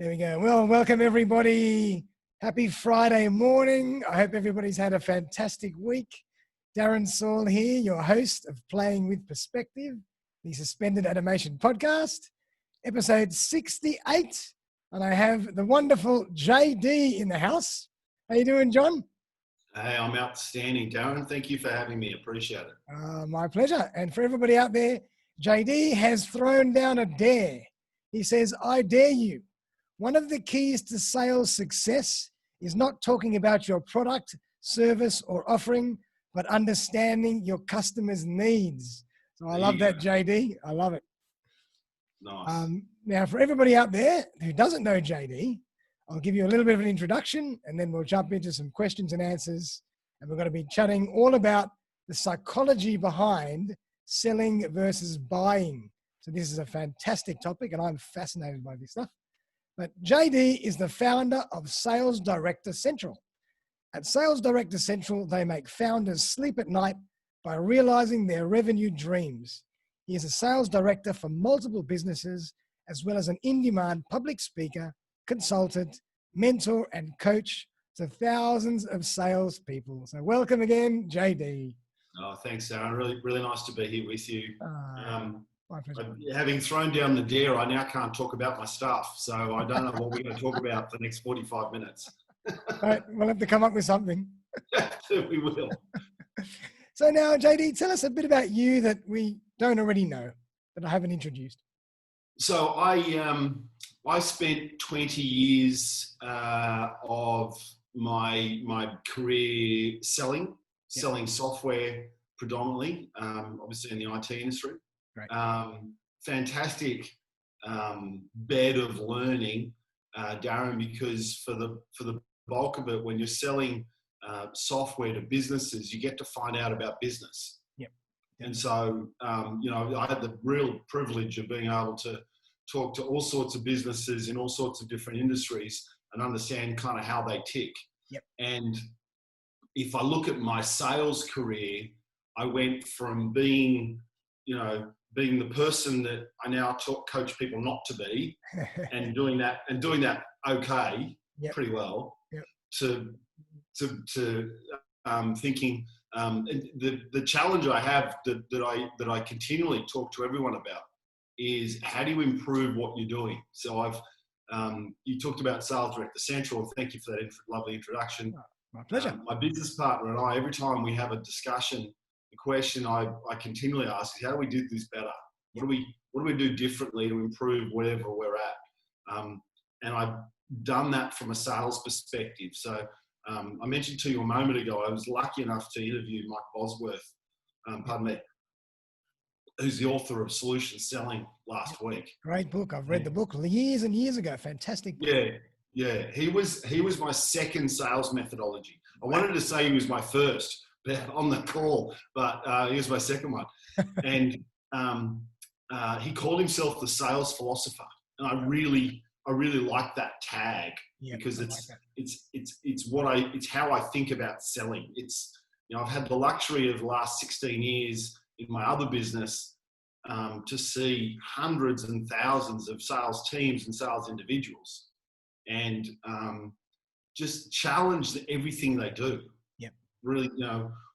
There we go. Well, welcome everybody. Happy Friday morning. I hope everybody's had a fantastic week. Darren Saul here, your host of Playing with Perspective, the Suspended Animation Podcast, episode 68. And I have the wonderful JD in the house. How you doing, John? Hey, I'm outstanding, Darren. Thank you for having me. Appreciate it. My pleasure. And for everybody out there, JD has thrown down a dare. He says, I dare you. One of the keys to sales success is not talking about your product, service, or offering, but understanding your customer's needs. So I love that, JD. I love it. Nice. Now, for everybody out there who doesn't know JD, I'll give you a little bit of an introduction and then we'll jump into some questions and answers. And we're going to be chatting all about the psychology behind selling versus buying. So this is a fantastic topic and I'm fascinated by this stuff. But JD is the founder of Sales Director Central. At Sales Director Central, they make founders sleep at night by realizing their revenue dreams. He is a sales director for multiple businesses, as well as an in-demand public speaker, consultant, mentor, and coach to thousands of salespeople. So welcome again, JD. Oh, thanks, Darren. Really nice to be here with you. My pleasure. Having thrown down the dare, I now can't talk about my stuff. So I don't know what we're going to talk about for the next 45 minutes. All right, we'll have to come up with something. We will. So now, JD, tell us a bit about you that we don't already know, that I haven't introduced. So I spent 20 years of my career selling software predominantly, obviously in the IT industry. Right. Fantastic bed of learning, Darren, because for the bulk of it, when you're selling software to businesses, you get to find out about business. Yep. And so, I had the real privilege of being able to talk to all sorts of businesses in all sorts of different industries and understand kind of how they tick. Yep. And if I look at my sales career, I went from being the person that I now coach people not to be and doing that okay, yep. pretty well, yep. to thinking the challenge I have that I continually talk to everyone about is how do you improve what you're doing? So you talked about Sales Director Central. Thank you for that lovely introduction. Oh, my pleasure. My business partner and I, every time we have a discussion, the question I continually ask is, how do we do this better? What do we do differently to improve wherever we're at? And I've done that from a sales perspective. So I mentioned to you a moment ago, I was lucky enough to interview Mike Bosworth, who's the author of Solution Selling last week. Great book. I've read the book years and years ago. Fantastic book. Yeah. He was my second sales methodology. I wanted to say he was my first on the call, but he was my second one. And he called himself the sales philosopher. And I really like that tag because it's how I think about selling. I've had the luxury of the last 16 years in my other business to see hundreds and thousands of sales teams and sales individuals and just challenge everything they do. Yep. Really,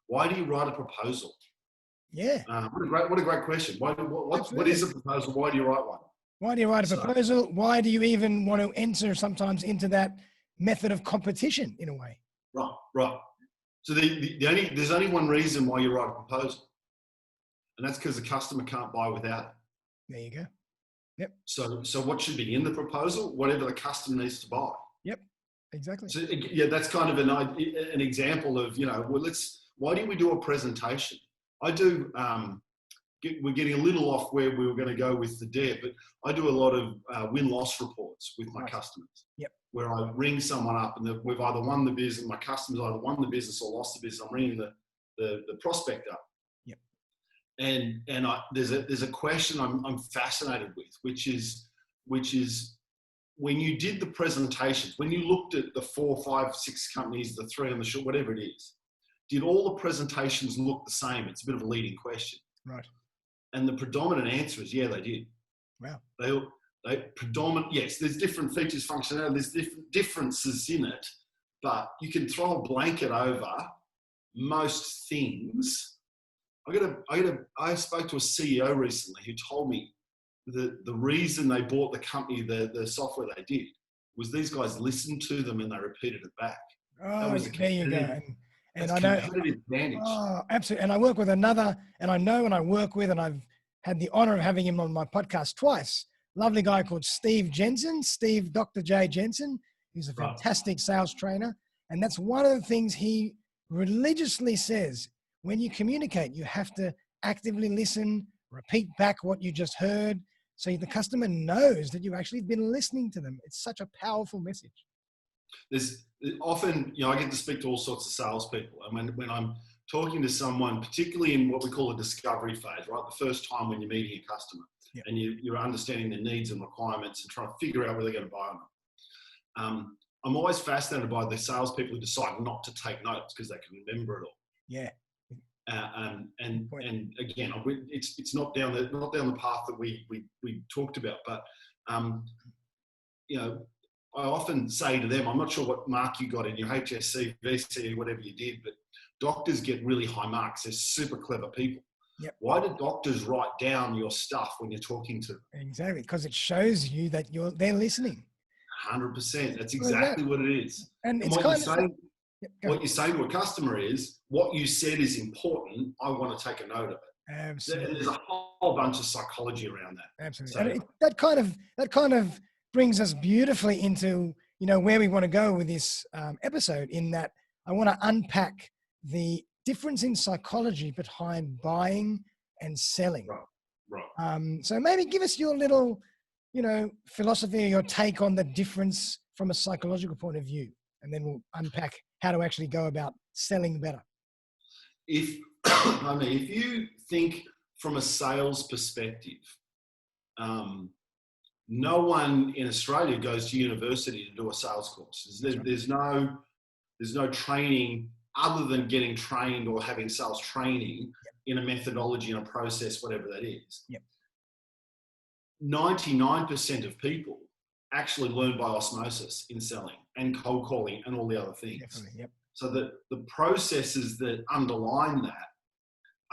why do you write a proposal? Yeah. What a great question. What is a proposal? Why do you write one? Why do you write a proposal? Why do you even want to enter sometimes into that method of competition in a way? Right. So there's only one reason why you write a proposal, and that's because the customer can't buy without it. There you go. Yep. So what should be in the proposal? Whatever the customer needs to buy. Yep. Exactly. So that's kind of an example of why do we do a presentation? I do. We're getting a little off where we were going to go with the dare, but I do a lot of win-loss reports with my customers. Yep. Where I ring someone up and we've either won the business, my customer's either won the business or lost the business. I'm ringing the prospect up. Yep. And there's a question I'm fascinated with, which is when you did the presentations, when you looked at the 4, 5, 6 companies, the 3 on the short, whatever it is, did all the presentations look the same? It's a bit of a leading question. Right. And the predominant answer is, yeah, they did. Wow. Yes, there's different features, functionality, there's different differences in it, but you can throw a blanket over most things. I spoke to a CEO recently who told me that the reason they bought the company, the software they did, was these guys listened to them and they repeated it back. That Oh, was a there you go. And that's I know, competitive advantage. oh, absolutely. And I work with another, and I know, and I work with, and I've had the honor of having him on my podcast twice. Lovely guy called Steve Jensen, Steve Dr. J Jensen. He's a Right. fantastic sales trainer. And that's one of the things he religiously says. When you communicate, you have to actively listen, repeat back what you just heard, so the customer knows that you've actually been listening to them. It's such a powerful message. There's often, I get to speak to all sorts of salespeople. And when I'm talking to someone, particularly in what we call a discovery phase, right? The first time when you're meeting a customer, yep, and you're understanding their needs and requirements and trying to figure out where they're going to buy them. I'm always fascinated by the salespeople who decide not to take notes because they can remember it all. Yeah. And again, it's not down the path that we talked about, but I often say to them, I'm not sure what mark you got in your HSC, VC, whatever you did, but doctors get really high marks. They're super clever people. Yep. Why do doctors write down your stuff when you're talking to them? Exactly, because it shows you that they're listening. 100%. That's exactly what it is. And it's what you're saying to a customer is, what you said is important. I want to take a note of it. Absolutely. And there's a whole bunch of psychology around that. Absolutely. So, that kind of brings us beautifully into where we want to go with this episode. In that, I want to unpack the difference in psychology behind buying and selling. Right. So maybe give us your little, philosophy or your take on the difference from a psychological point of view, and then we'll unpack how to actually go about selling better. If you think from a sales perspective, no one in Australia goes to university to do a sales course. There's no training other than getting trained or having sales training in a methodology and a process, whatever that is. Yep. 99% of people actually learn by osmosis in selling and cold calling and all the other things. Definitely, yep. So the processes that underline that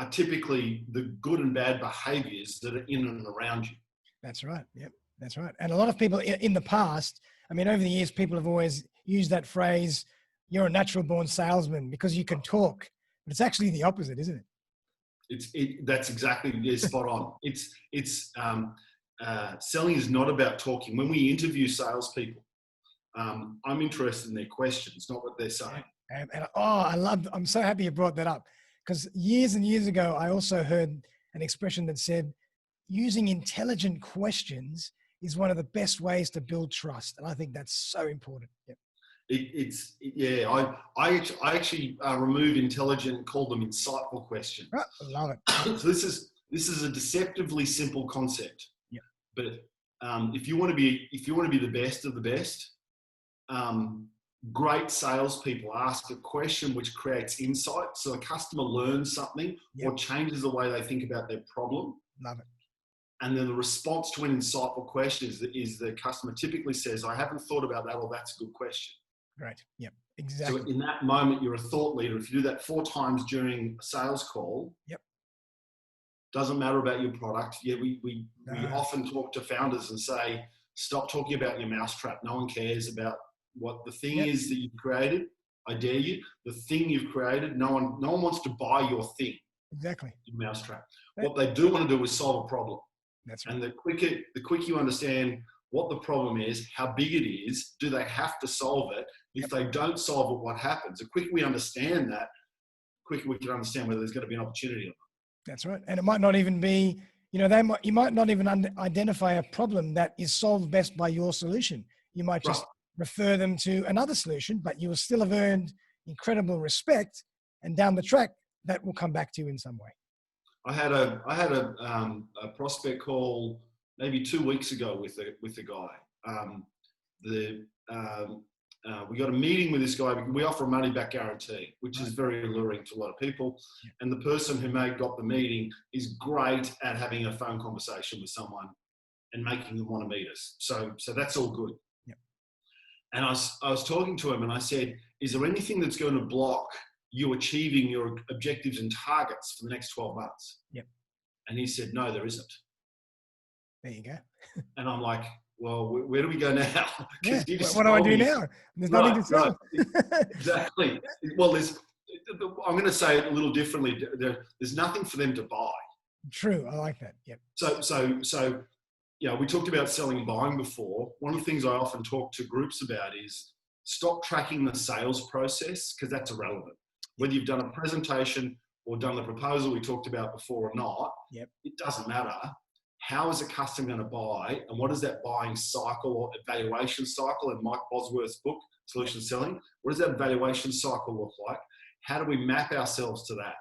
are typically the good and bad behaviors that are in and around you. That's right. Yep. That's right. And a lot of people in the past, over the years, people have always used that phrase, you're a natural born salesman because you can talk, but it's actually the opposite, isn't it? That's exactly spot on. Selling is not about talking. When we interview salespeople, I'm interested in their questions, not what they're saying. I'm so happy you brought that up, because years and years ago, I also heard an expression that said, using intelligent questions is one of the best ways to build trust. And I think that's so important. Yep. I actually remove intelligent and call them insightful questions. Oh, I love it. So this is a deceptively simple concept. Yeah. But if you want to be the best of the best, great salespeople ask a question which creates insight, so a customer learns something or changes the way they think about their problem. Love it. And then the response to an insightful question is the customer typically says, I haven't thought about that, or that's a good question. Great. Yep. Exactly. So in that moment, you're a thought leader. If you do that 4 times during a sales call, doesn't matter about your product. We often talk to founders and say, stop talking about your mousetrap. No one cares about what the thing is that you've created. I dare you. The thing you've created, no one wants to buy your thing. Exactly. Your mousetrap. What they do want to do is solve a problem. That's right. And the quicker you understand what the problem is, how big it is, do they have to solve it? If they don't solve it, what happens? The quicker we understand that, the quicker we can understand whether there's going to be an opportunity or not. That's right. And it might not even be, you might not even identify a problem that is solved best by your solution. You might just refer them to another solution, but you will still have earned incredible respect. And down the track, that will come back to you in some way. I had a prospect call maybe 2 weeks ago with a guy. We got a meeting with this guy. We offer a money back guarantee, which is very alluring to a lot of people. And the person who got the meeting is great at having a phone conversation with someone and making them want to meet us. So that's all good. Yep. And I was talking to him and I said, is there anything that's going to block you achieving your objectives and targets for the next 12 months? Yep. And he said, no, there isn't. There you go. And I'm like, well, where do we go now? Yeah. What do I do now? There's nothing to sell. Right. Exactly. Well, I'm going to say it a little differently. There's nothing for them to buy. True. I like that. Yep. So, we talked about selling and buying before. One of the things I often talk to groups about is stop tracking the sales process, because that's irrelevant. Whether you've done a presentation or done the proposal we talked about before or not, yep, it doesn't matter. How is a customer going to buy, and what is that buying cycle or evaluation cycle in Mike Bosworth's book, Solution Selling? What does that evaluation cycle look like? How do we map ourselves to that?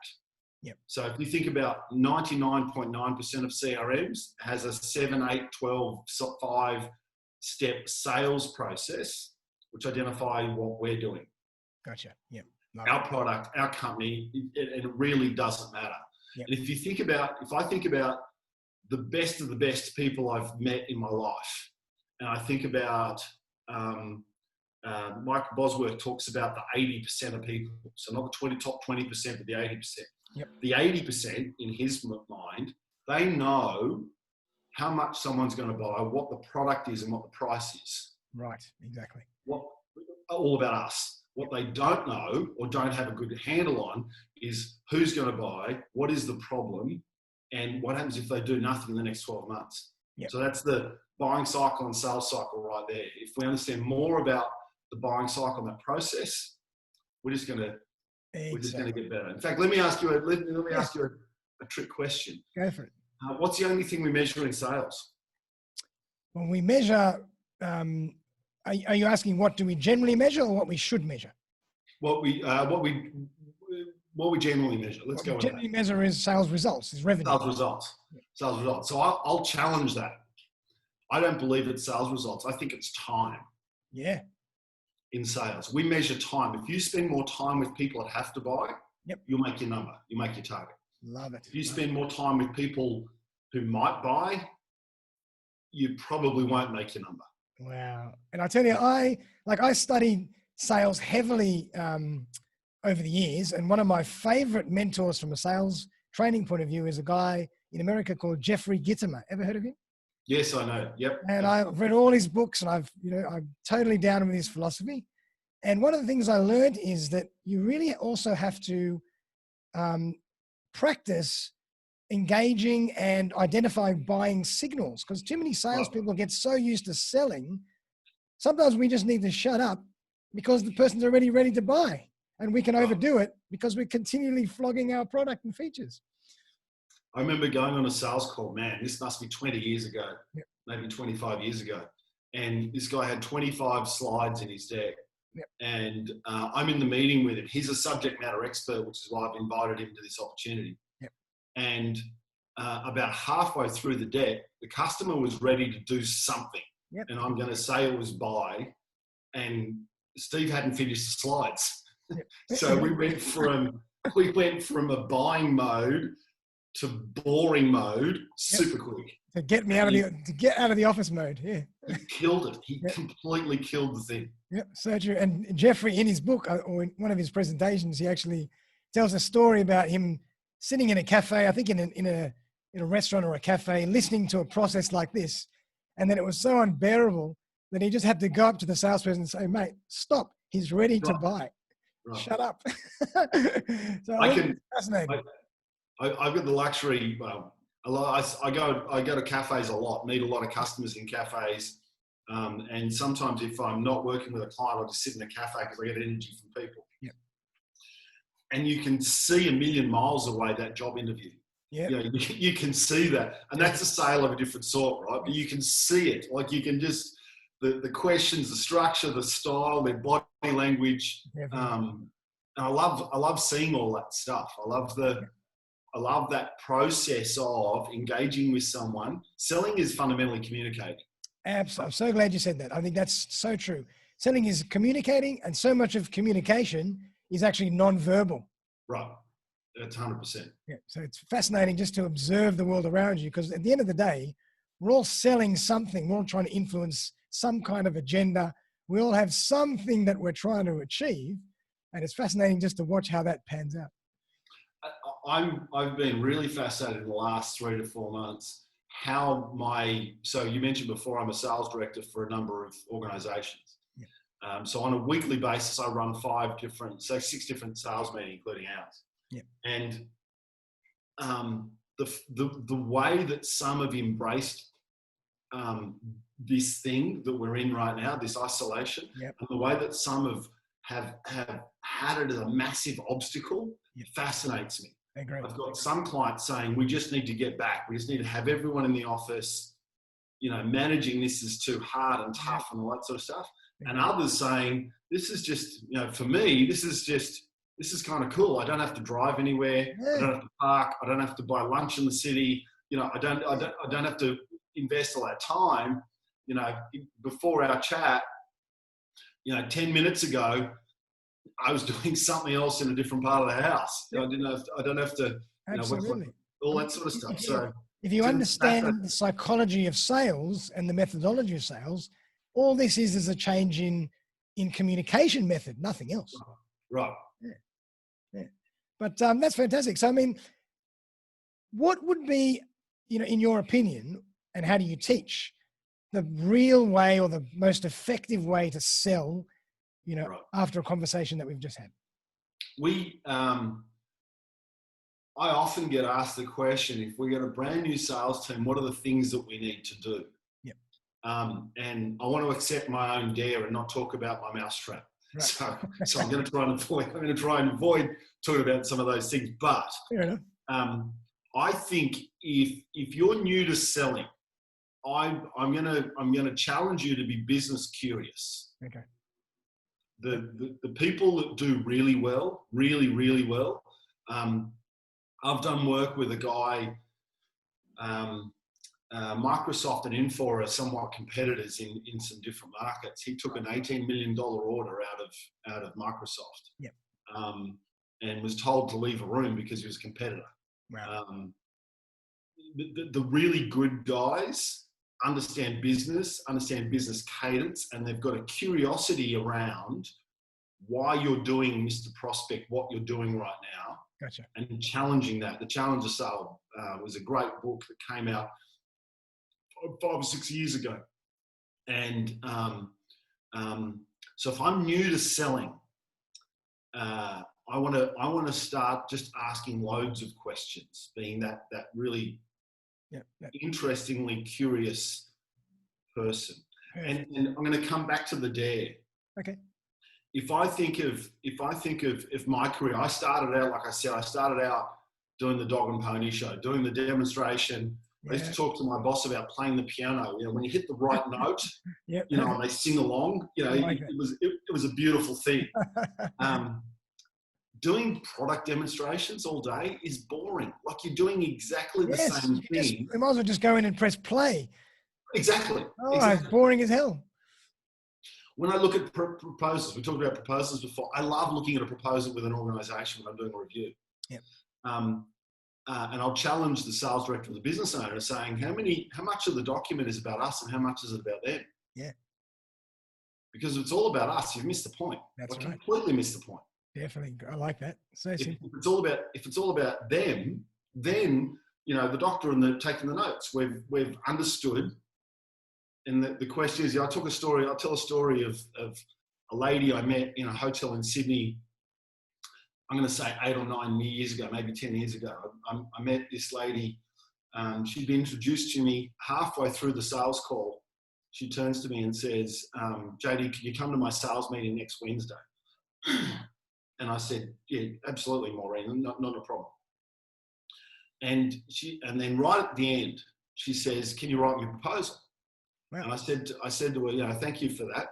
Yep. So if you think about 99.9% of CRMs has a 7, 8, 12, 5-step sales process, which identify what we're doing. Gotcha. Yep. Our product, our company, it really doesn't matter. Yep. And if I think about the best of the best people I've met in my life, and I think about Mike Bosworth talks about the 80% of people, so not the top 20%, but the 80%. Yep. The 80% in his mind, they know how much someone's going to buy, what the product is, and what the price is. Right. Exactly. All about us. What they don't know or don't have a good handle on is who's going to buy, what is the problem, and what happens if they do nothing in the next 12 months. Yep. So that's the buying cycle and sales cycle right there. If we understand more about the buying cycle and that process, we're just going to get better. In fact, let me ask you a trick question. Go for it. What's the only thing we measure in sales? When we measure, are you asking what do we generally measure or what we should measure? What we generally measure. Let's go with that. Generally measure is sales results, is revenue. Sales results. Sales results. So I'll challenge that. I don't believe it's sales results. I think it's time. Yeah. In sales, we measure time. If you spend more time with people that have to buy, yep, you'll make your number. You make your target. Love it. If you spend more time with people who might buy, you probably won't make your number. Wow. And I tell you, I studied sales heavily over the years. And one of my favorite mentors from a sales training point of view is a guy in America called Jeffrey Gitomer. Ever heard of him? Yes, I know. Yep. And I've read all his books, and I'm totally down with his philosophy. And one of the things I learned is that you really also have to practice engaging and identifying buying signals, because too many salespeople get so used to selling. Sometimes we just need to shut up because the person's already ready to buy, and we can overdo it because we're continually flogging our product and features. I remember going on a sales call, man, this must be 20 years ago, yep, maybe 25 years ago. And this guy had 25 slides in his deck. Yep. And I'm in the meeting with him. He's a subject matter expert, which is why I've invited him to this opportunity. Yep. And about halfway through the deck, the customer was ready to do something. Yep. And I'm going to say it was buy. And Steve hadn't finished the slides. Yep. So we went from a buying mode to boring mode super quick. To get out of the office mode. Yeah. He killed it. He completely killed the thing. Yep, so true. And Jeffrey, in his book or in one of his presentations, he actually tells a story about him sitting in a cafe, I think in a restaurant or a cafe, listening to a process like this. And then it was so unbearable that he just had to go up to the salesperson and say, "Mate, stop. He's ready to buy. Shut up." So it's fascinating. I've got the luxury. I go to cafes a lot, meet a lot of customers in cafes, and sometimes if I'm not working with a client, I'll just sit in a cafe because I get energy from people. Yep. And you can see a million miles away that job interview. Yeah. You can see that, and that's a sale of a different sort, right? But you can see it, like you can just the questions, the structure, the style, their body language. And I love seeing all that stuff. I love that process of engaging with someone. Selling is fundamentally communicating. Absolutely. I'm so glad you said that. I think that's so true. Selling is communicating, and so much of communication is actually non-verbal. Right. That's 100%. Yeah. So it's fascinating just to observe the world around you, because at the end of the day, we're all selling something. We're all trying to influence some kind of agenda. We all have something that we're trying to achieve. And it's fascinating just to watch how that pans out. I've been really fascinated in the last 3 to 4 months so you mentioned before, I'm a sales director for a number of organizations. Yeah. So on a weekly basis, I run 6 different sales meetings, including ours. Yeah. And the way that some have embraced this thing that we're in right now, this isolation, Yep. and the way that some have had it as a massive obstacle, Yep. fascinates me. I agree. I've got some clients saying, we just need to get back. We just need to have everyone in the office. Managing this is too hard and tough and all that sort of stuff. And others saying, this is just, for me, this is kind of cool. I don't have to drive anywhere. I don't have to park. I don't have to buy lunch in the city. I don't have to invest all that time. Before our chat, 10 minutes ago, I was doing something else in a different part of the house. I don't have to, Absolutely. all that sort of stuff. So if you understand the psychology of sales and the methodology of sales, all this is a change in communication method, nothing else. Right. Yeah. But that's fantastic. So, I mean, what would be, in your opinion, and how do you teach the real way or the most effective way to sell, right, after a conversation that we've just had? I often get asked the question, if we got a brand new sales team, what are the things that we need to do? Yep. And I want to accept my own dare and not talk about my mousetrap. Right. So I'm going to try and avoid talking about some of those things. But I think if you're new to selling, I'm going to challenge you to be business curious. Okay. The people that do really well, really, really well. I've done work with a guy, Microsoft and Infor are somewhat competitors in some different markets. He took an $18 million order out of Microsoft. Yep. And was told to leave a room because he was a competitor. Wow. The really good guys understand business cadence, and they've got a curiosity around why you're doing, Mr. Prospect, what you're doing right now. Gotcha. And challenging that. The Challenger Sale was a great book that came out 5 or 6 years ago. And so if I'm new to selling, I want to start just asking loads of questions, being that really interestingly curious person. And I'm going to come back to the dare. Okay. If I think of my career, I started out, like I said, doing the dog and pony show, doing the demonstration. I used to talk to my boss about playing the piano. When you hit the right note, and they sing along, it was a beautiful thing. Doing product demonstrations all day is boring. Like, you're doing exactly the same thing. You might as well just go in and press play. Exactly. It's boring as hell. When I look at proposals, we talked about proposals before. I love looking at a proposal with an organization when I'm doing a review. Yep. And I'll challenge the sales director or the business owner, saying, how much of the document is about us and how much is it about them? Yeah. Because if it's all about us, you've missed the point. That's right. Completely missed the point. Definitely. I like that. So simple. If it's all about them, then, the doctor and taking the notes, we've understood. And the question is, I'll tell a story of a lady I met in a hotel in Sydney. I'm going to say 8 or 9 years ago, maybe 10 years ago. I met this lady. She'd been introduced to me halfway through the sales call. She turns to me and says, JD, can you come to my sales meeting next Wednesday? And I said, yeah, absolutely, Maureen, not a problem. And then right at the end, she says, can you write me a proposal? Wow. And I said to her, thank you for that.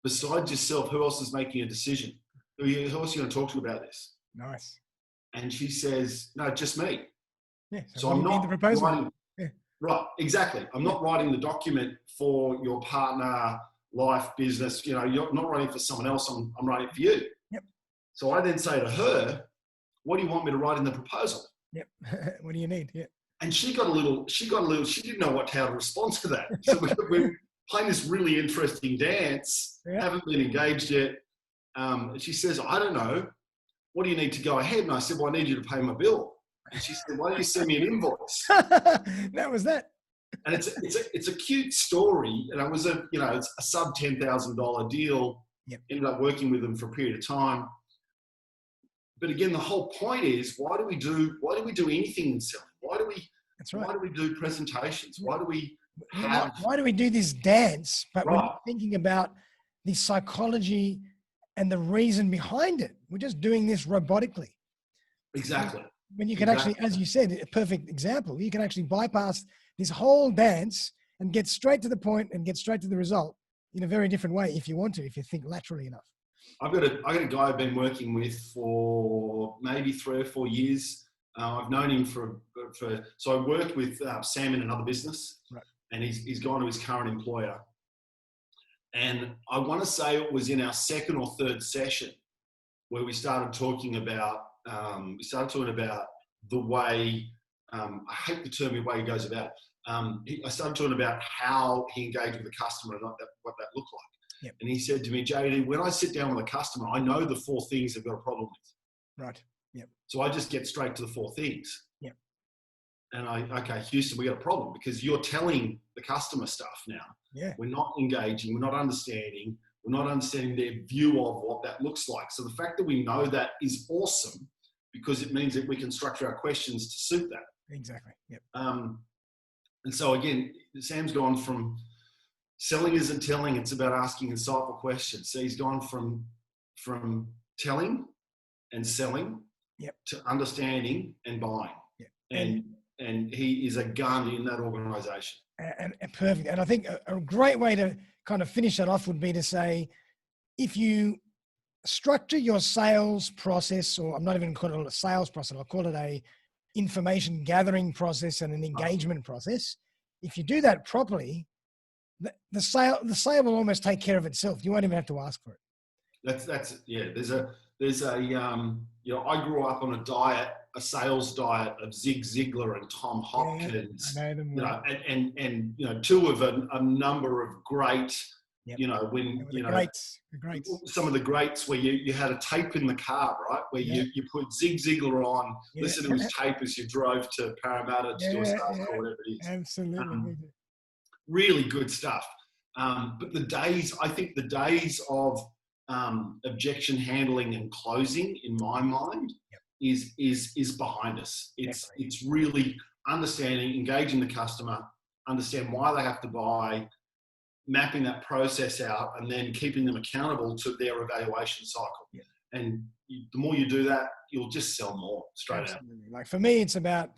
Besides yourself, who else is making a decision? Who else are you going to talk to about this? Nice. And she says, no, just me. Yeah. So I'm not the proposal. writing. Yeah. Right. Exactly. I'm not writing the document for your partner, life, business. You're not writing for someone else. I'm writing for you. Yep. So I then say to her, what do you want me to write in the proposal? Yep. What do you need? Yeah. And she didn't know how to respond to that. So we're playing this really interesting dance, haven't been engaged yet. And she says, I don't know, what do you need to go ahead? And I said, well, I need you to pay my bill. And she said, why don't you send me an invoice? That was that. And it's a cute story. And it was it's a sub $10,000 deal. Yep. Ended up working with them for a period of time. But again, the whole point is, why do we do anything in selling? That's right. Why do we do presentations? Why do we do this dance? But right. we're not thinking about the psychology and the reason behind it. We're just doing this robotically. Exactly. When you can actually, as you said, a perfect example, you can actually bypass this whole dance and get straight to the point and get straight to the result in a very different way if you want to, if you think laterally enough. I got a guy I've been working with for maybe 3 or 4 years. I've known him so I worked with Sam in another business, right. And he's gone to his current employer. And I want to say it was in our second or third session where we started talking about the way, I hate the term, the way he goes about it. I started talking about how he engaged with the customer and what that looked like. Yep. And he said to me, JD, when I sit down with a customer, I know the 4 things they've got a problem with. Right. Yep. So I just get straight to the 4 things. Yep. And okay, Houston, we got a problem because you're telling the customer stuff now. Yeah. We're not engaging. We're not understanding. We're not understanding their view of what that looks like. So the fact that we know that is awesome because it means that we can structure our questions to suit that. Exactly. Yep. And so again, Sam's gone from selling isn't telling, it's about asking insightful questions. So he's gone from telling and selling yep. to understanding and buying. Yep. And he is a gun in that organization. And perfect. And I think a great way to kind of finish that off would be to say, if you structure your sales process, or I'm not even calling it a sales process, I'll call it a information gathering process and an engagement process. If you do that properly, the sale will almost take care of itself. You won't even have to ask for it. That's there's a I grew up on a sales diet of Zig Ziglar and Tom Hopkins. Yeah, I know them well. And two of a number of great, yep. The greats. Some of the greats where you had a tape in the car, right? Where you put Zig Ziglar on, listen to his tape as you drove to Parramatta to do a sales call, whatever it is. Absolutely. Really good stuff. But the days of objection handling and closing, in my mind, is behind us. It's really understanding, engaging the customer, understand why they have to buy, mapping that process out, and then keeping them accountable to their evaluation cycle. Yeah. And the more you do that, you'll just sell more straight Absolutely. Out. Like for me, it's about,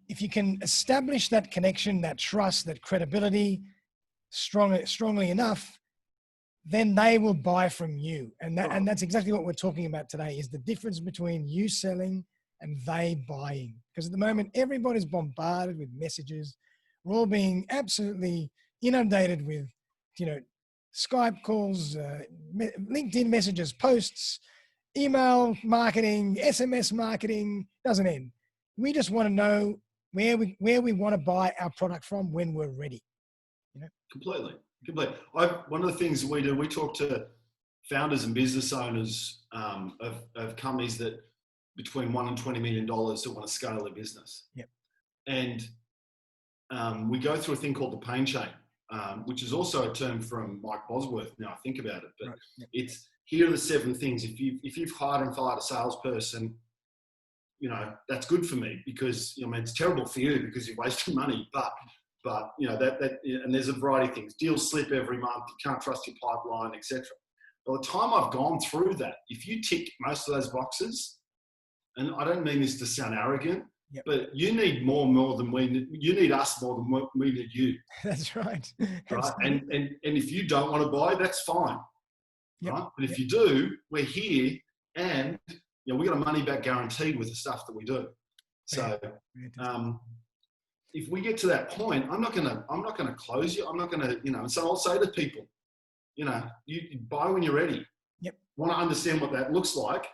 if you can establish that connection, that trust, that credibility strongly enough, then they will buy from you. And that's exactly what we're talking about today, is the difference between you selling and they buying. Because at the moment, everybody's bombarded with messages. We're all being absolutely inundated with, Skype calls, LinkedIn messages, posts, email marketing, SMS marketing, doesn't end. We just want to know where we want to buy our product from when we're ready. Completely. One of the things that we do, we talk to founders and business owners of companies that between $1 and $20 million that want to scale their business. Yep. And we go through a thing called the pain chain, which is also a term from Mike Bosworth. Now I think about it, but it's, here are the 7 things. If you've hired and fired a salesperson, that's good for me because, it's terrible for you because you're wasting money, but and there's a variety of things. Deals slip every month. You can't trust your pipeline, etc. By the time I've gone through that, if you tick most of those boxes, and I don't mean this to sound arrogant, but you need more than we need. You need us more than we need you. That's right. Right. And if you don't want to buy, that's fine. Yep. Right. But if you do, we're here, and we got a money back guarantee with the stuff that we do. So. If we get to that point, I'm not gonna close you. I'm not gonna, so I'll say to people, you buy when you're ready. Yep. Want to understand what that looks like.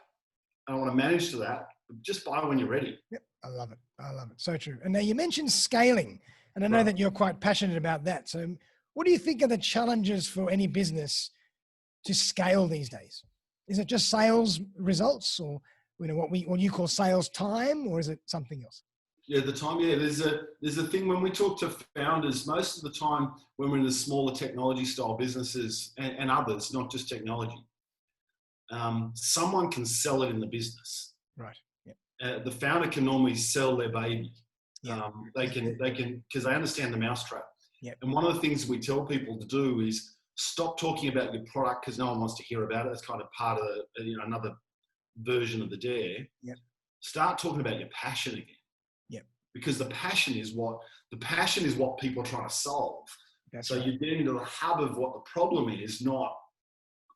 I want to manage to that. But just buy when you're ready. Yep. I love it. I love it. So true. And now you mentioned scaling, and I know Right. that you're quite passionate about that. So what do you think are the challenges for any business to scale these days? Is it just sales results, or what you call sales time, or is it something else? Yeah, the time. Yeah, there's a thing when we talk to founders. Most of the time, when we're in the smaller technology style businesses and others, not just technology, someone can sell it in the business. Right. Yeah. The founder can normally sell their baby. Yeah. They can because they understand the mousetrap. Yep. And one of the things we tell people to do is stop talking about your product because no one wants to hear about it. That's kind of part of another version of the dare. Yep. Start talking about your passion again. Yep. Because the passion is what people are trying to solve. That's so right. You're getting to the hub of what the problem is, not,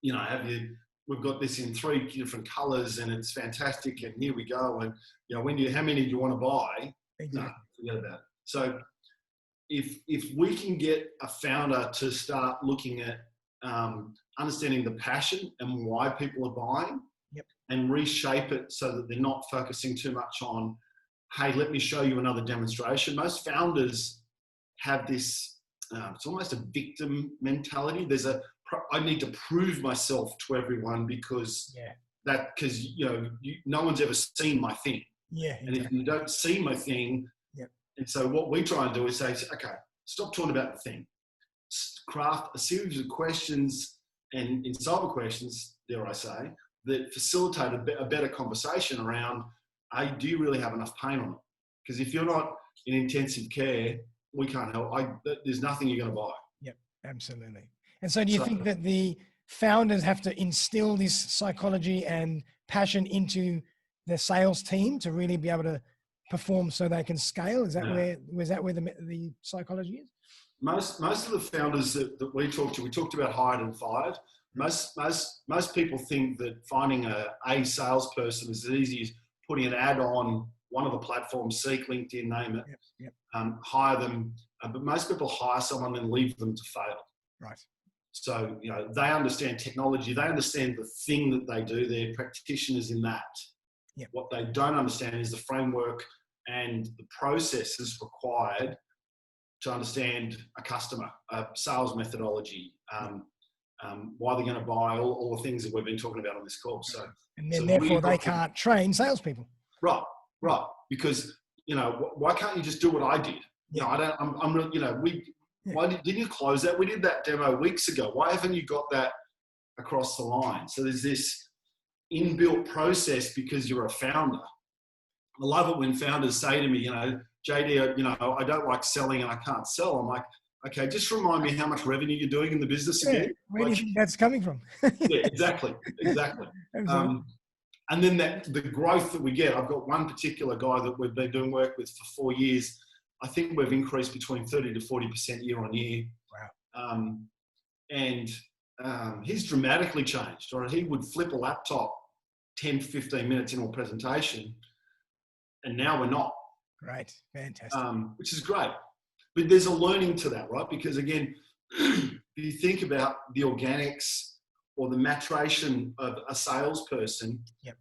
we've got this in 3 different colors and it's fantastic and here we go. And, how many do you want to buy? Exactly. No, forget about it. So if we can get a founder to start looking at understanding the passion and why people are buying, yep, and reshape it so that they're not focusing too much on, hey, let me show you another demonstration. Most founders have this, it's almost a victim mentality. I need to prove myself to everyone because no one's ever seen my thing. Yeah, exactly. And if you don't see my thing, yep. And so what we try and do is say, okay, stop talking about the thing. Craft a series of questions and insightful questions, dare I say, that facilitate a better conversation around, hey, do you really have enough pain on it? Because if you're not in intensive care, we can't help. There's nothing you're going to buy. Yep, absolutely. And so do you think that the founders have to instill this psychology and passion into their sales team to really be able to perform so they can scale? Is that where the psychology is? Most of the founders that we talked about hired and fired. Most people think that finding a salesperson is as easy as putting an ad on one of the platforms, Seek, LinkedIn, name it, yep. Hire them. But most people hire someone and leave them to fail. Right. So, they understand technology. They understand the thing that they do. They're practitioners in that. Yep. What they don't understand is the framework and the processes required to understand a customer, a sales methodology, why they're going to buy, all the things that we've been talking about on this call. So, and then therefore they can't train salespeople. Right. Because, why can't you just do what I did? Yeah. Why didn't you close that? We did that demo weeks ago. Why haven't you got that across the line? So there's this inbuilt process because you're a founder. I love it when founders say to me, JD, I don't like selling and I can't sell. I'm like, okay, just remind me how much revenue you're doing in the business again. Where do you think that's coming from? Yeah, exactly. And then the growth that we get. I've got one particular guy that we've been doing work with for 4 years. I think we've increased between 30 to 40% year on year. Wow. And he's dramatically changed. Or he would flip a laptop 10 to 15 minutes in a presentation, and now we're not. Great. Fantastic. Which is great. But there's a learning to that, right? Because again, if you think about the organics or the maturation of a salesperson, yep,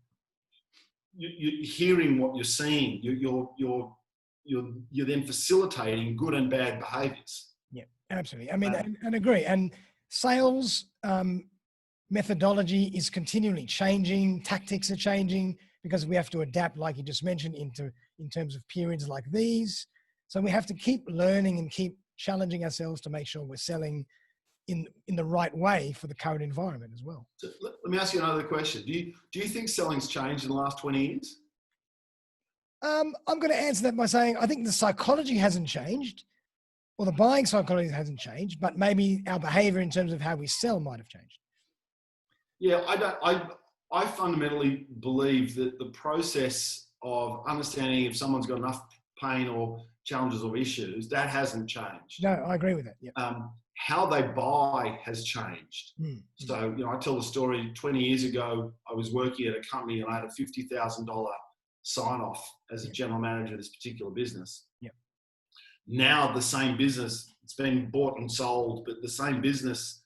you're hearing what you're seeing. You're then facilitating good and bad behaviors. Yeah, absolutely. I mean, and agree. And sales methodology is continually changing. Tactics are changing because we have to adapt, like you just mentioned, in terms of periods like these. So we have to keep learning and keep challenging ourselves to make sure we're selling in the right way for the current environment as well. So let me ask you another question. Do you think selling's changed in the last 20 years? I'm going to answer that by saying I think the psychology hasn't changed, or the buying psychology hasn't changed, but maybe our behavior in terms of how we sell might have changed. Yeah, I fundamentally believe that the process of understanding if someone's got enough pain or challenges or issues, that hasn't changed. No, I agree with that. Yeah. How they buy has changed. So, I tell the story 20 years ago, I was working at a company and I had a $50,000 sign off as a general manager of this particular business. Yep. Now the same business, it's been bought and sold, but the same business,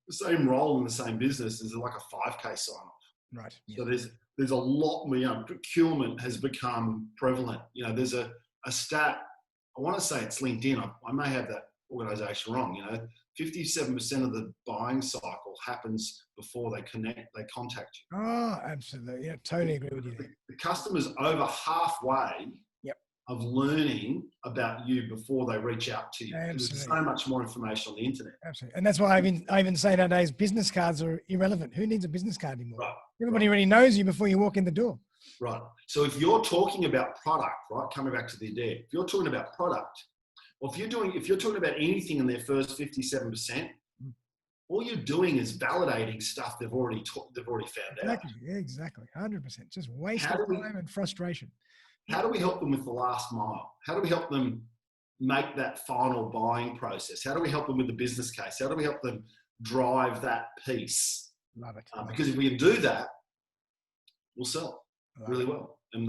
the same role in the same business is like a $5K sign off. Right. So there's a lot more, procurement has become prevalent. There's a stat, I want to say it's LinkedIn. I may have that organization wrong. 57% of the buying cycle happens before they contact you. Oh, absolutely. Yeah, totally agree with you there. The customer's over halfway Yep. of learning about you before they reach out to you. There's Absolutely. so much more information on the internet. Absolutely. And that's why I even say nowadays business cards are irrelevant. Who needs a business card anymore? Right. Everybody already knows you before you walk in the door. Right. So if you're talking about product, right, coming back to the idea, if you're talking about product, or if you're talking about anything in their first 57%, all you're doing is validating stuff they've already found out. Yeah, exactly. 100%. Just waste of time and frustration. How do we help them with the last mile? How do we help them make that final buying process? How do we help them with the business case? How do we help them drive that piece? Love it. Because if we can do that, we'll sell really well. And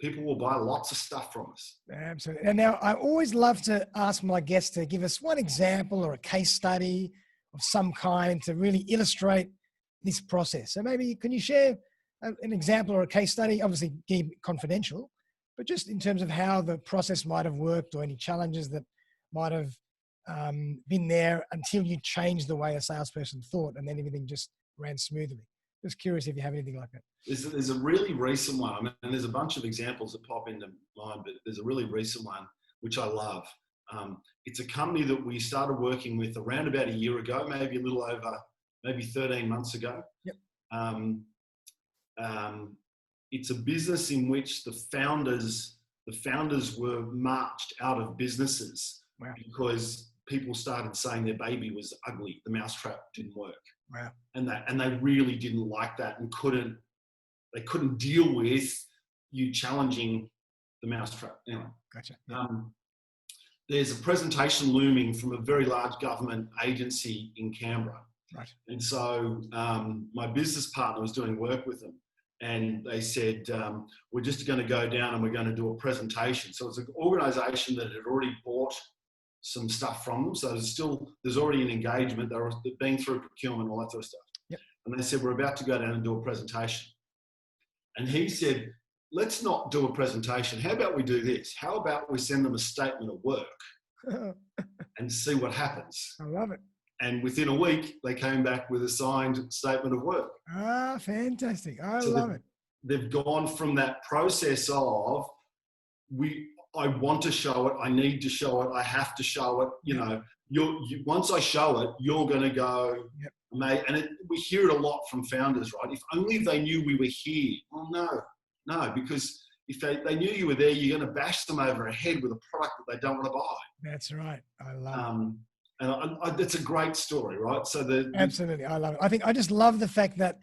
people will buy lots of stuff from us. Absolutely. And now I always love to ask my guests to give us one example or a case study of some kind to really illustrate this process. So maybe can you share an example or a case study, obviously keep it confidential, but just in terms of how the process might have worked or any challenges that might have been there until you changed the way a salesperson thought and then everything just ran smoothly. Just curious if you have anything like that. There's a really recent one, and there's a bunch of examples that pop into mind, but there's a really recent one which I love. It's a company that we started working with around about a year ago, maybe a little over, maybe 13 months ago. Yep. It's a business in which the founders were marched out of businesses. Wow. Because people started saying their baby was ugly, the mousetrap didn't work. Wow. And they really didn't like that and they couldn't deal with you challenging the mousetrap. Anyway. Gotcha. Yeah. There's a presentation looming from a very large government agency in Canberra. Right. And so my business partner was doing work with them and they said, we're just going to go down and we're going to do a presentation. So it's an organization that had already bought some stuff from them. So there's already an engagement. They're being through procurement, all that sort of stuff. Yep. And they said, we're about to go down and do a presentation. And he said, let's not do a presentation. How about we do this? How about we send them a statement of work and see what happens? I love it. And within a week, they came back with a signed statement of work. Ah, fantastic. I love it. They've gone from that process of, I want to show it, I need to show it, I have to show it. Once I show it, you're going to go, yep. Mate. And we hear it a lot from founders, right? If only they knew we were here. Well, no, because if they knew you were there, you're going to bash them over the head with a product that they don't want to buy. That's right. I love it. And it's a great story, right? So absolutely, I love it. I just love the fact that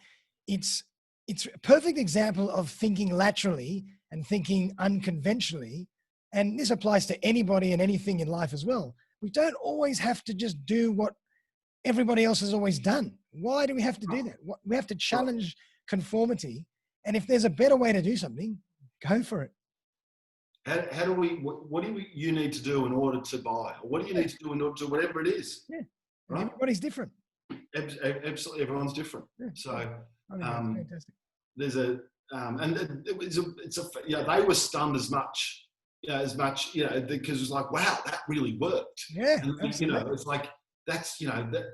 it's a perfect example of thinking laterally and thinking unconventionally. And this applies to anybody and anything in life as well. We don't always have to just do what everybody else has always done. Why do we have to do that? We have to challenge conformity. And if there's a better way to do something, go for it. What do you need to do in order to buy? Or what do you need to do in order to whatever it is? Yeah. Right? Everybody's different. Absolutely. Everyone's different. Yeah. So fantastic. There's they were stunned as much, because it was like, wow, that really worked. Yeah. And, it's like,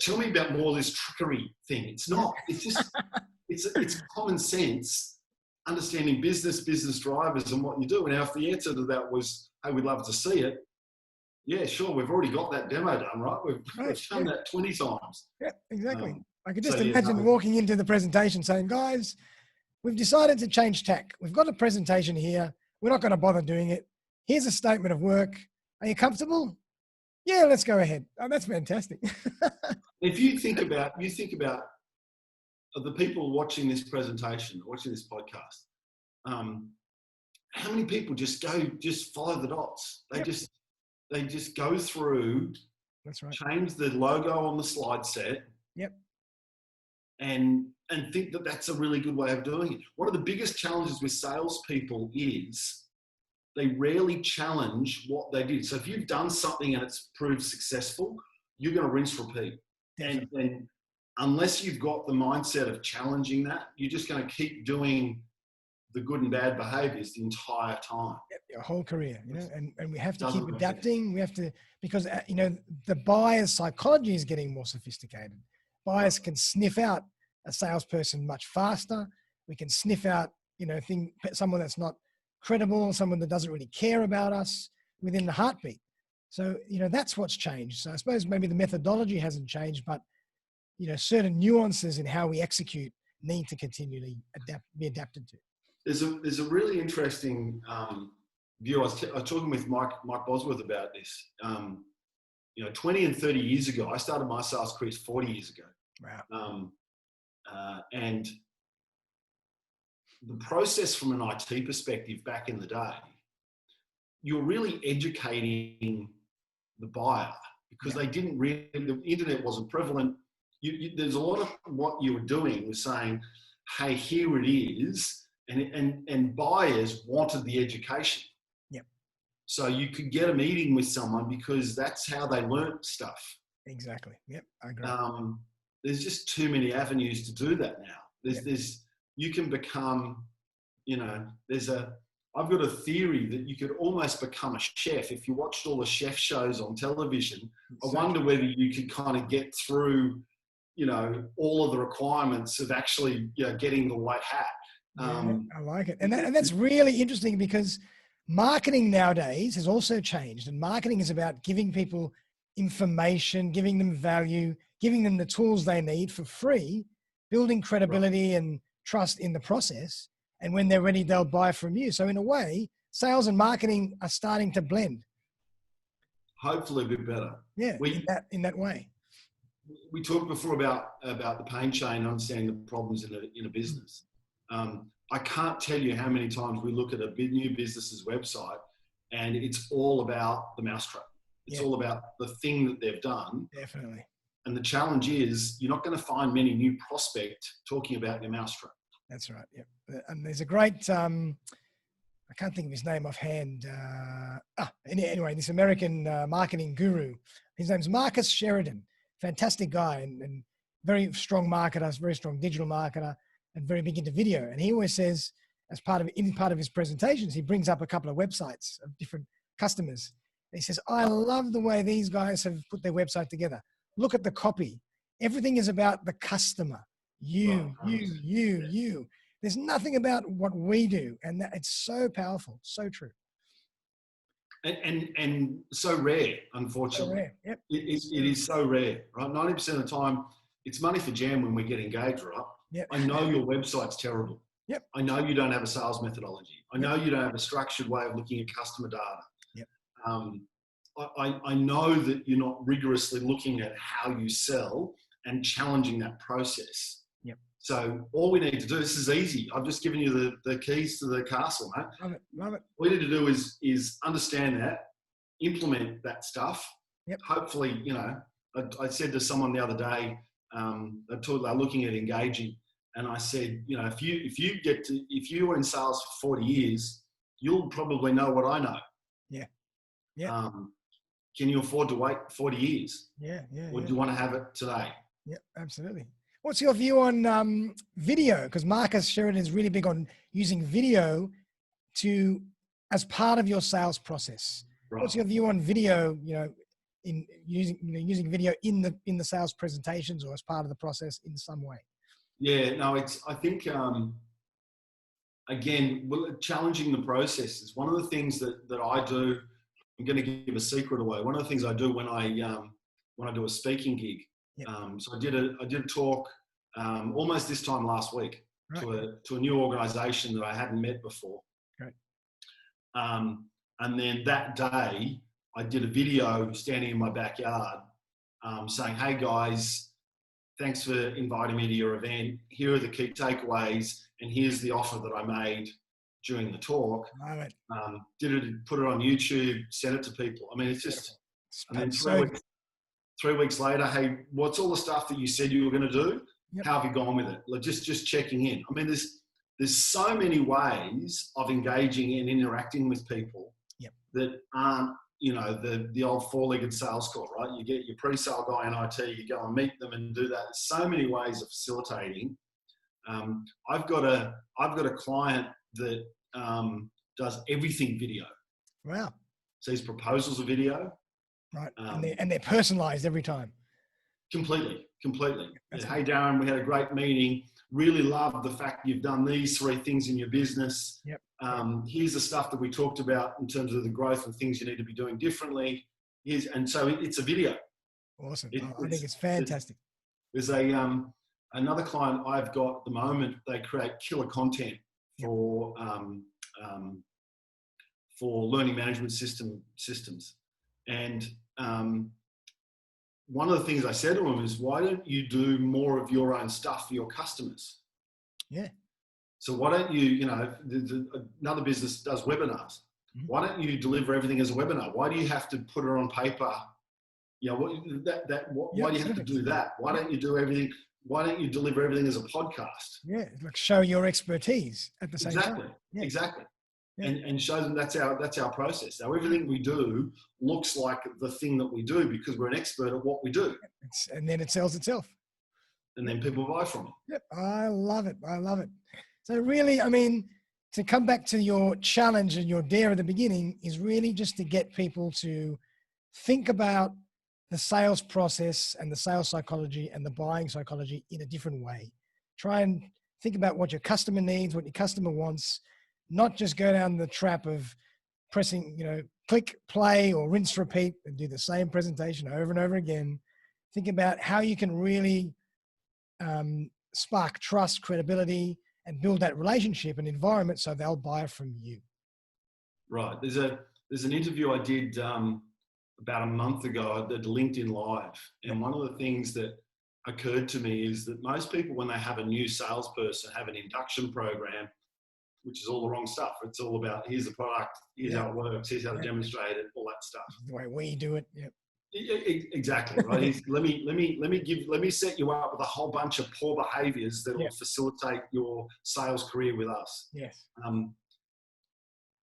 tell me about more of this trickery thing. It's not, it's just, it's common sense, understanding business drivers and what you do. And now if the answer to that was, hey, we'd love to see it. Yeah, sure. We've already got that demo done, right? We've done that 20 times. Yeah, exactly. I could just imagine walking into the presentation saying, guys, we've decided to change tack. We've got a presentation here. We're not going to bother doing it. Here's a statement of work. Are you comfortable? Yeah, let's go ahead. Oh, that's fantastic. If you think about the people watching this presentation, watching this podcast, how many people just follow the dots? They just go through. That's right. Change the logo on the slide set. Yep. And think that that's a really good way of doing it. One of the biggest challenges with salespeople is they rarely challenge what they did. So if you've done something and it's proved successful, you're going to rinse repeat. And unless you've got the mindset of challenging that, you're just going to keep doing the good and bad behaviors the entire time. Yep, your whole career, and we have to keep Doesn't make sense. adapting. We have to, because, the buyer's psychology is getting more sophisticated. Buyers can sniff out a salesperson much faster. We can sniff out, someone that's not credible, someone that doesn't really care about us within the heartbeat. So, that's what's changed. So I suppose maybe the methodology hasn't changed, but, certain nuances in how we execute need to continually be adapted to. There's a really interesting view. I was talking with Mike Bosworth about this. 20 and 30 years ago, I started my sales career 40 years ago. Wow. And the process from an IT perspective back in the day, you're really educating the buyer because they didn't really, the internet wasn't prevalent. There's a lot of what you were doing was saying, hey, here it is. And buyers wanted the education. Yep. So you could get a meeting with someone because that's how they learnt stuff. Exactly. Yep. I agree. There's just too many avenues to do that now. You can become, I've got a theory that you could almost become a chef if you watched all the chef shows on television. I wonder whether you could kind of get through, all of the requirements of actually getting the white hat. I like it. And that's really interesting because marketing nowadays has also changed. And marketing is about giving people information, giving them value, giving them the tools they need for free, building credibility and trust in the process. And when they're ready, they'll buy from you. So in a way, sales and marketing are starting to blend. Hopefully a bit better. Yeah, in that way. We talked before about the pain chain, understanding the problems in a business. I can't tell you how many times we look at a new business's website and it's all about the mousetrap. It's all about the thing that they've done. Definitely. And the challenge is you're not going to find many new prospects talking about your mousetrap. That's right. Yep. And there's a great, I can't think of his name offhand. Anyway, this American marketing guru, his name's Marcus Sheridan, fantastic guy and very strong marketer, very strong digital marketer, and very big into video. And he always says, in part of his presentations, he brings up a couple of websites of different customers. And he says, I love the way these guys have put their website together. Look at the copy. Everything is about the customer. You. There's nothing about what we do. And it's so powerful, so true. And so rare, unfortunately. So rare. Yep. It is so rare, right? 90% of the time, it's money for jam when we get engaged, right? Yep. I know your website's terrible. Yep. I know you don't have a sales methodology. I know you don't have a structured way of looking at customer data. Yep. I know that you're not rigorously looking at how you sell and challenging that process. Yep. So all we need to do, this is easy. I've just given you the keys to the castle, mate. Love it. All you need to do is understand that, implement that stuff. Yep. Hopefully, I said to someone the other day, they're looking at engaging, and I said, if you were in sales for 40 years, you'll probably know what I know. Yeah. Yeah. Can you afford to wait 40 years? Yeah. Or do you want to have it today? Yeah, absolutely. What's your view on video? Because Marcus Sheridan is really big on using video as part of your sales process. Right. What's your view on video? In using video in the sales presentations or as part of the process in some way? Yeah, no, I think again, challenging the process is one of the things that I do. I'm going to give a secret away. One of the things I do when I do a speaking gig. Yep. So I did a talk almost this time last week to a new organisation that I hadn't met before. Great. And then that day, I did a video standing in my backyard saying, hey guys, thanks for inviting me to your event. Here are the key takeaways, and here's the offer that I made during the talk. Love it. Put it on YouTube, sent it to people. I mean, it's just, and then 3 weeks later, hey, what's all the stuff that you said you were going to do? Yep. How have you gone with it? Like just checking in. I mean, there's so many ways of engaging and interacting with people that aren't you know, the old four-legged sales call, right? You get your pre-sale guy in IT, you go and meet them and do that. There's so many ways of facilitating. I've got a client that does everything video. Wow. So his proposals are video. Right. And they're personalized every time. Completely. That's Hey, Darren, we had a great meeting. Really love the fact you've done these 3 things in your business. Yep. Here's the stuff that we talked about in terms of the growth and things you need to be doing differently. And so it's a video. Awesome. I think it's fantastic. There's another client I've got at the moment. They create killer content for learning management systems. And one of the things I said to them is, why don't you do more of your own stuff for your customers? Yeah. So why don't you, another business does webinars. Mm-hmm. Why don't you deliver everything as a webinar? Why do you have to put it on paper? Why do you have to do that? Why don't you do everything? Why don't you deliver everything as a podcast? Yeah, like show your expertise at the same time. Yeah. Exactly. Yeah. And show them that's our process. Now everything we do looks like the thing that we do because we're an expert at what we do. And then it sells itself. And then people buy from it. Yep, I love it. So really, I mean, to come back to your challenge and your dare at the beginning is really just to get people to think about the sales process and the sales psychology and the buying psychology in a different way. Try and think about what your customer needs, what your customer wants, not just go down the trap of pressing, click, play, or rinse, repeat, and do the same presentation over and over again. Think about how you can really spark trust, credibility, and build that relationship and environment so they'll buy from you. Right. There's an interview I did about a month ago at LinkedIn Live. And one of the things that occurred to me is that most people, when they have a new salesperson, have an induction program, which is all the wrong stuff. It's all about, here's the product, here's how it works, here's how to demonstrate it, all that stuff. The way we do it. Yep. Exactly, right? let me set you up with a whole bunch of poor behaviors that will facilitate your sales career with us. Yes.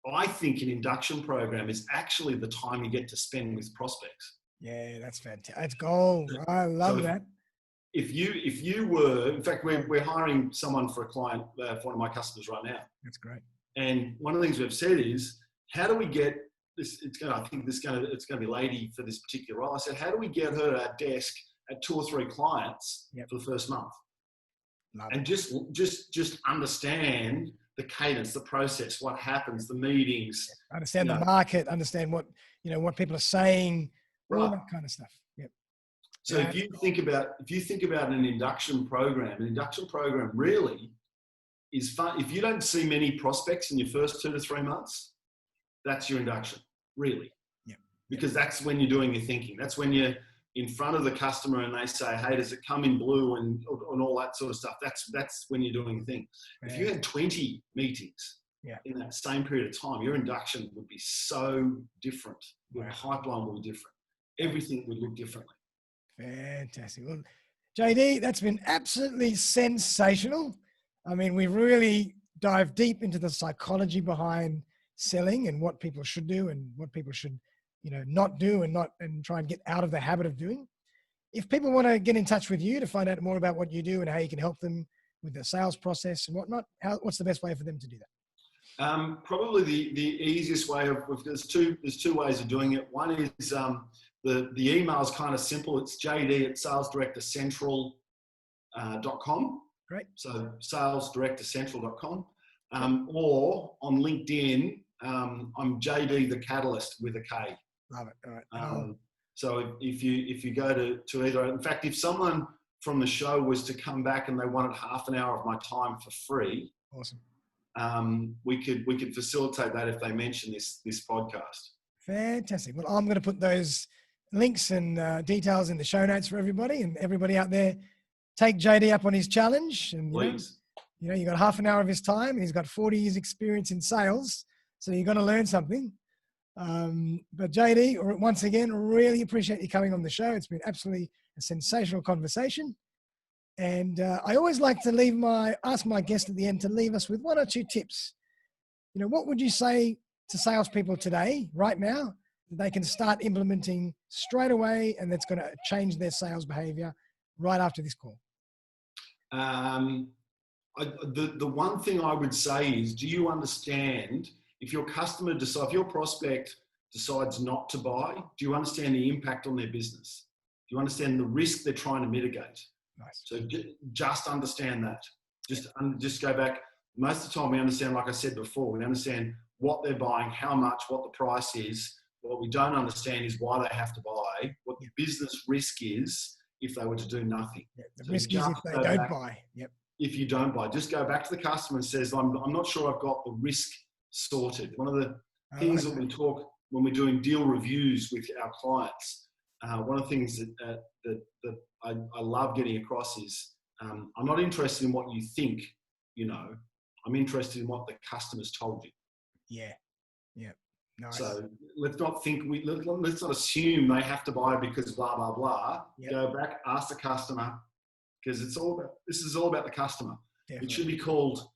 I think an induction program is actually the time you get to spend with prospects. Yeah, that's fantastic. That's gold. I love that. If you were, in fact, we're hiring someone for a client, for one of my customers right now. That's great. And one of the things we've said is, how do we get this? It's going to be a lady for this particular role. I said, how do we get her at our desk at 2 or 3 clients for the first month? Love and it. just understand the cadence, the process, what happens, the meetings. Understand the market, understand what people are saying, all that kind of stuff. Yep. So if you think about an induction program really is fun. If you don't see many prospects in your first 2 to 3 months, that's your induction, really. Yeah. Because that's when you're doing your thinking. That's when you're in front of the customer and they say, hey, does it come in blue and all that sort of stuff. That's when you're doing the thing. Yeah. If you had 20 meetings in that same period of time, your induction would be so different. Your pipeline would be different. Everything would look differently. Fantastic. Well, JD, that's been absolutely sensational. I mean, we really dived deep into the psychology behind selling and what people should do and what people should, not do and try and get out of the habit of doing. If people want to get in touch with you to find out more about what you do and how you can help them with the sales process and whatnot, what's the best way for them to do that? Probably the easiest way there's two ways of doing it. One is the email is kind of simple. It's jd@salesdirectorcentral.com. Great. So salesdirectorcentral.com. Or on LinkedIn, I'm JD the Catalyst with a K. Love it. All right. So if you go to either, in fact, if someone from the show was to come back and they wanted half an hour of my time for free, awesome. We could facilitate that if they mention this podcast. Fantastic. Well, I'm going to put those links and details in the show notes for everybody, and everybody out there, take JD up on his challenge. And please. You got half an hour of his time and he's got 40 years experience in sales. So you're going to learn something. But JD, once again, really appreciate you coming on the show. It's been absolutely a sensational conversation. And I always like to ask my guest at the end to leave us with 1 or 2 tips. What would you say to salespeople today, right now, they can start implementing straight away, and that's going to change their sales behavior right after this call? The one thing I would say is, do you understand if your customer decides, if your prospect decides not to buy, do you understand the impact on their business? Do you understand the risk they're trying to mitigate? Nice. So just understand that. Just go back. Most of the time we understand, like I said before, we understand what they're buying, how much, what the price is. What we don't understand is why they have to buy, what the business risk is if they were to do nothing. The risk is if they don't buy. If you don't buy, just go back to the customer and says, I'm not sure I've got the risk sorted. One of the things that we talk when we're doing deal reviews with our clients, one of the things that I love getting across is, I'm not interested in what you think, I'm interested in what the customer's told you. Yeah. Nice. So let's not think, let's not assume they have to buy because blah, blah, blah. Yep. Go back, ask the customer, because this is all about the customer. Definitely. It should be called,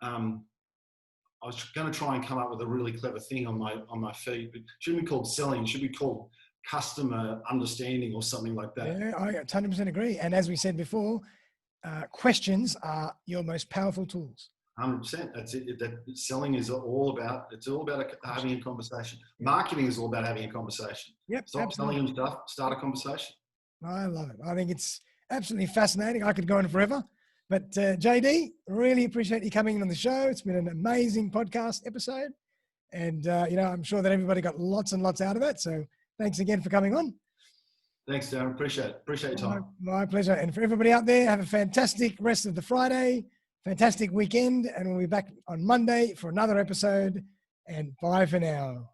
I was going to try and come up with a really clever thing on my feed, but it shouldn't be called selling. It should be called customer understanding or something like that. Yeah, I 100% agree. And as we said before, questions are your most powerful tools. 100%. That's it. Selling is all about, having a conversation. Yep. Marketing is all about having a conversation. Yep. Stop selling them stuff, start a conversation. I love it. I think it's absolutely fascinating. I could go on forever. But JD, really appreciate you coming on the show. It's been an amazing podcast episode. And, I'm sure that everybody got lots and lots out of it. So thanks again for coming on. Thanks, Darren. Appreciate it. Appreciate your time. My pleasure. And for everybody out there, have a fantastic rest of the Friday, fantastic weekend. And we'll be back on Monday for another episode. And bye for now.